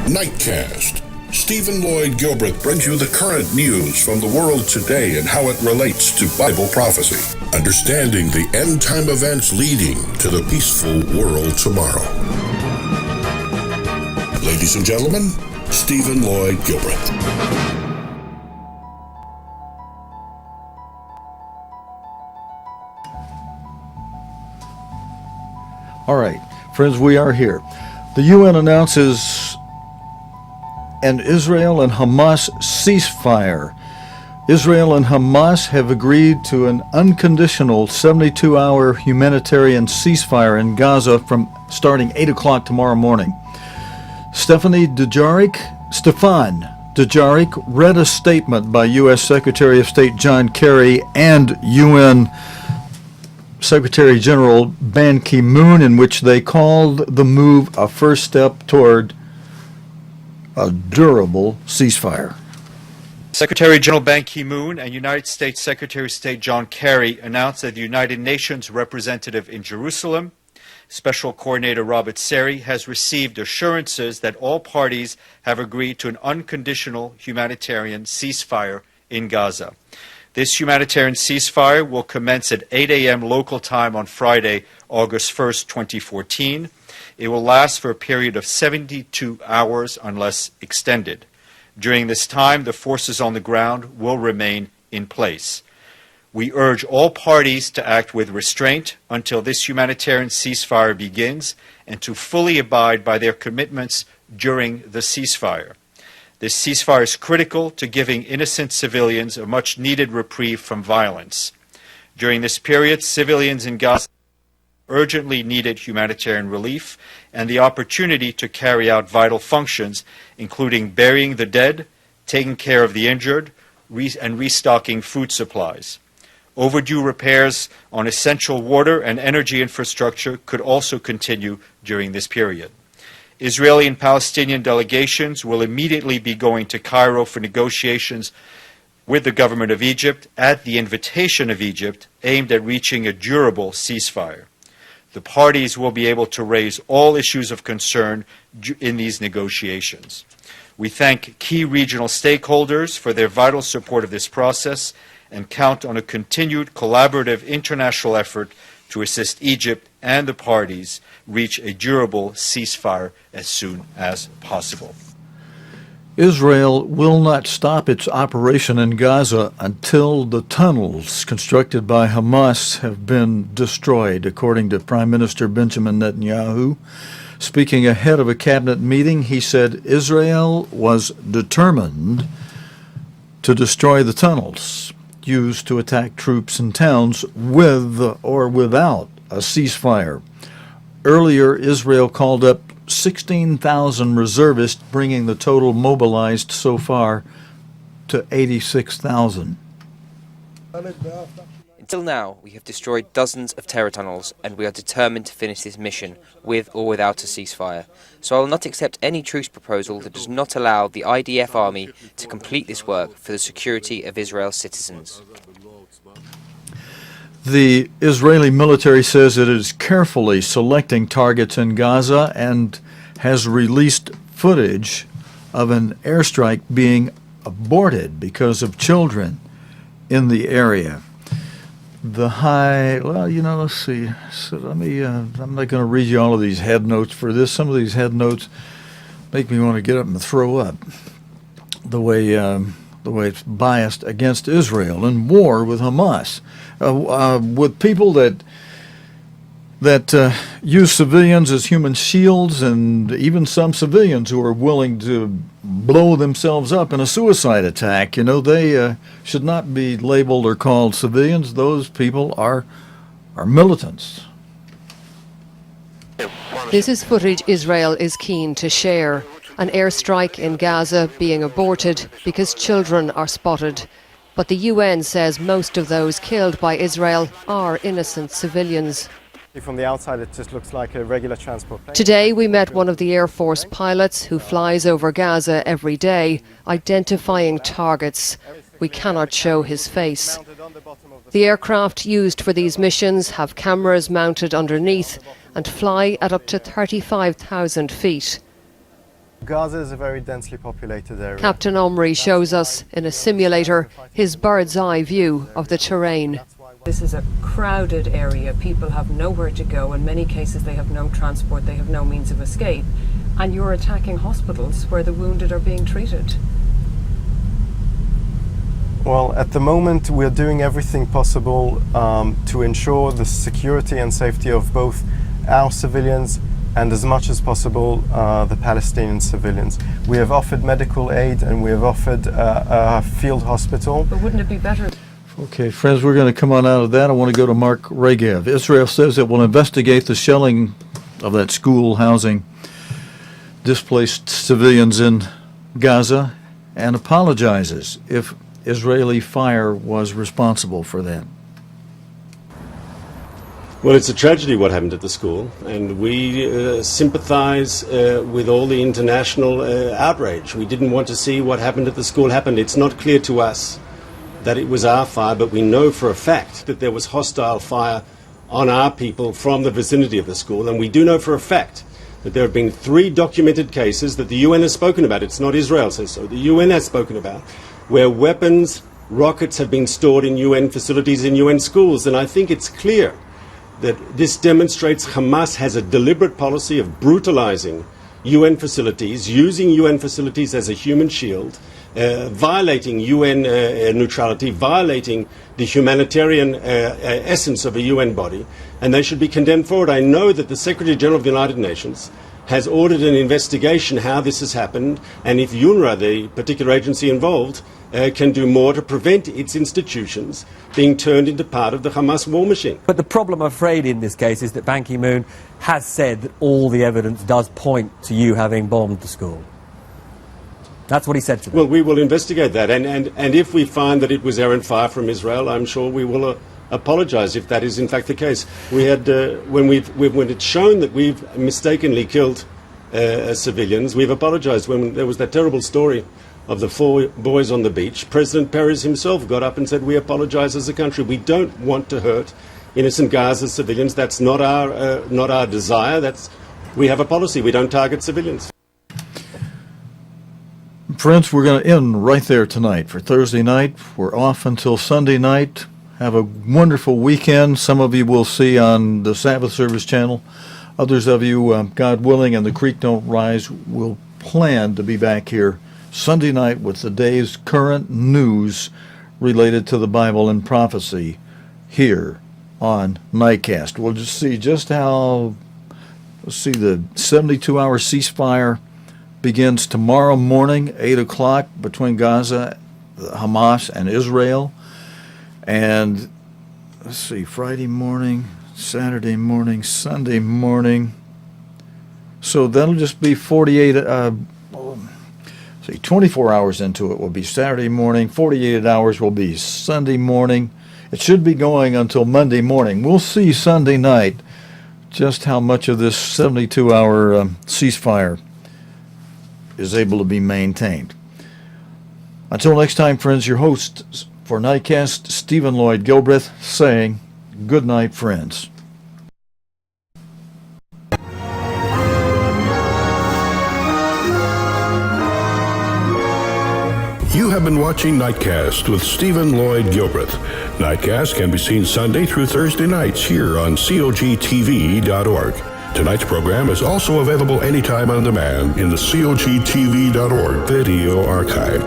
Nightcast. Stephen Lloyd Gilbreth brings you the current news from the world today and how it relates to Bible prophecy. Understanding the end-time events leading to the peaceful world tomorrow. Ladies and gentlemen, Stephen Lloyd Gilbreth. All right, friends, we are here. The UN announces an Israel and Hamas ceasefire. Israel and Hamas have agreed to an unconditional 72-hour humanitarian ceasefire in Gaza from starting 8 o'clock tomorrow morning. Stefan Dujarric read a statement by U.S. Secretary of State John Kerry and UN Secretary General Ban Ki-moon, in which they called the move a first step toward a durable ceasefire. Secretary General Ban Ki-moon and United States Secretary of State John Kerry announced that the United Nations representative in Jerusalem, Special Coordinator Robert Seri, has received assurances that all parties have agreed to an unconditional humanitarian ceasefire in Gaza. This humanitarian ceasefire will commence at 8 a.m. local time on Friday, August 1st, 2014. It will last for a period of 72 hours unless extended. During this time, the forces on the ground will remain in place. We urge all parties to act with restraint until this humanitarian ceasefire begins and to fully abide by their commitments during the ceasefire. This ceasefire is critical to giving innocent civilians a much-needed reprieve from violence. During this period, civilians in Gaza urgently needed humanitarian relief and the opportunity to carry out vital functions, including burying the dead, taking care of the injured, and restocking food supplies. Overdue repairs on essential water and energy infrastructure could also continue during this period. Israeli and Palestinian delegations will immediately be going to Cairo for negotiations with the government of Egypt at the invitation of Egypt, aimed at reaching a durable ceasefire. The parties will be able to raise all issues of concern in these negotiations. We thank key regional stakeholders for their vital support of this process and count on a continued collaborative international effort to assist Egypt and the parties reach a durable ceasefire as soon as possible. Israel will not stop its operation in Gaza until the tunnels constructed by Hamas have been destroyed, according to Prime Minister Benjamin Netanyahu. Speaking ahead of a cabinet meeting, he said Israel was determined to destroy the tunnels used to attack troops in towns with or without a ceasefire. Earlier, Israel called up 16,000 reservists, bringing the total mobilized so far to 86,000. Until now, we have destroyed dozens of terror tunnels, and we are determined to finish this mission, with or without a ceasefire. So I will not accept any truce proposal that does not allow the IDF army to complete this work for the security of Israel's citizens. The Israeli military says it is carefully selecting targets in Gaza and has released footage of an airstrike being aborted because of children in the area. Let's see. So I'm not going to read you all of these head notes for this. Some of these head notes make me want to get up and throw up. The way it's biased against Israel and war with Hamas, with people that use civilians as human shields, and even some civilians who are willing to blow themselves up in a suicide attack. You know, they should not be labeled or called civilians. Those people are militants. This is footage Israel is keen to share. An airstrike in Gaza being aborted because children are spotted. But the UN says most of those killed by Israel are innocent civilians. From the outside, it just looks like a regular transport plane. Today we met one of the Air Force pilots who flies over Gaza every day, identifying targets. We cannot show his face. The aircraft used for these missions have cameras mounted underneath and fly at up to 35,000 feet. Gaza is a very densely populated area. Captain Omri shows us in a simulator his bird's eye view of the terrain. This is a crowded area. People have nowhere to go. In many cases they have no transport, they have no means of escape. And you're attacking hospitals where the wounded are being treated. Well, at the moment we're doing everything possible to ensure the security and safety of both our civilians and as much as possible the Palestinian civilians. We have offered medical aid and we have offered a field hospital. But wouldn't it be better? Okay, friends, we're going to come on out of that. I want to go to Mark Regev. Israel says it will investigate the shelling of that school housing displaced civilians in Gaza and apologizes if Israeli fire was responsible for that. Well, it's a tragedy what happened at the school, and we sympathize with all the international outrage. We didn't want to see what happened at the school happen. It's not clear to us that it was our fire, but we know for a fact that there was hostile fire on our people from the vicinity of the school, and we do know for a fact that there have been 3 documented cases that the UN has spoken about. It's not Israel says so. The UN has spoken about where weapons, rockets have been stored in UN facilities, in UN schools. And I think it's clear that this demonstrates Hamas has a deliberate policy of brutalizing UN facilities, using UN facilities as a human shield, violating UN neutrality, violating the humanitarian essence of a UN body, and they should be condemned for it. I know that the Secretary General of the United Nations has ordered an investigation how this has happened, and if UNRWA, the particular agency involved, can do more to prevent its institutions being turned into part of the Hamas war machine. But the problem, I'm afraid, in this case is that Ban Ki-moon has said that all the evidence does point to you having bombed the school. That's what he said to them. Well, we will investigate that, and if we find that it was errant fire from Israel, I'm sure we will apologise if that is in fact the case. We had when it's shown that we've mistakenly killed civilians, we've apologised. When there was that terrible story of the 4 boys on the beach, President Perez himself got up and said, we apologise as a country. We don't want to hurt innocent Gaza civilians. That's not our desire. We have a policy. We don't target civilians. Friends, we're going to end right there tonight for Thursday night. We're off until Sunday night. Have a wonderful weekend. Some of you will see on the Sabbath Service channel. Others of you, God willing, and the creek don't rise, will plan to be back here Sunday night with the day's current news related to the Bible and prophecy here on Nightcast. We'll just see just how, let's see, the 72-hour ceasefire begins tomorrow morning, 8 o'clock, between Gaza, Hamas, and Israel. And let's see, Friday morning, Saturday morning, Sunday morning. So that'll just be 24 hours into it will be Saturday morning, 48 hours will be Sunday morning. It should be going until Monday morning. We'll see Sunday night just how much of this 72-hour ceasefire is able to be maintained. Until next time, friends, your host for Nightcast, Stephen Lloyd Gilbreth, saying good night, friends. You have been watching Nightcast with Stephen Lloyd Gilbreth. Nightcast can be seen Sunday through Thursday nights here on cogtv.org. Tonight's program is also available anytime on demand in the cogtv.org video archive.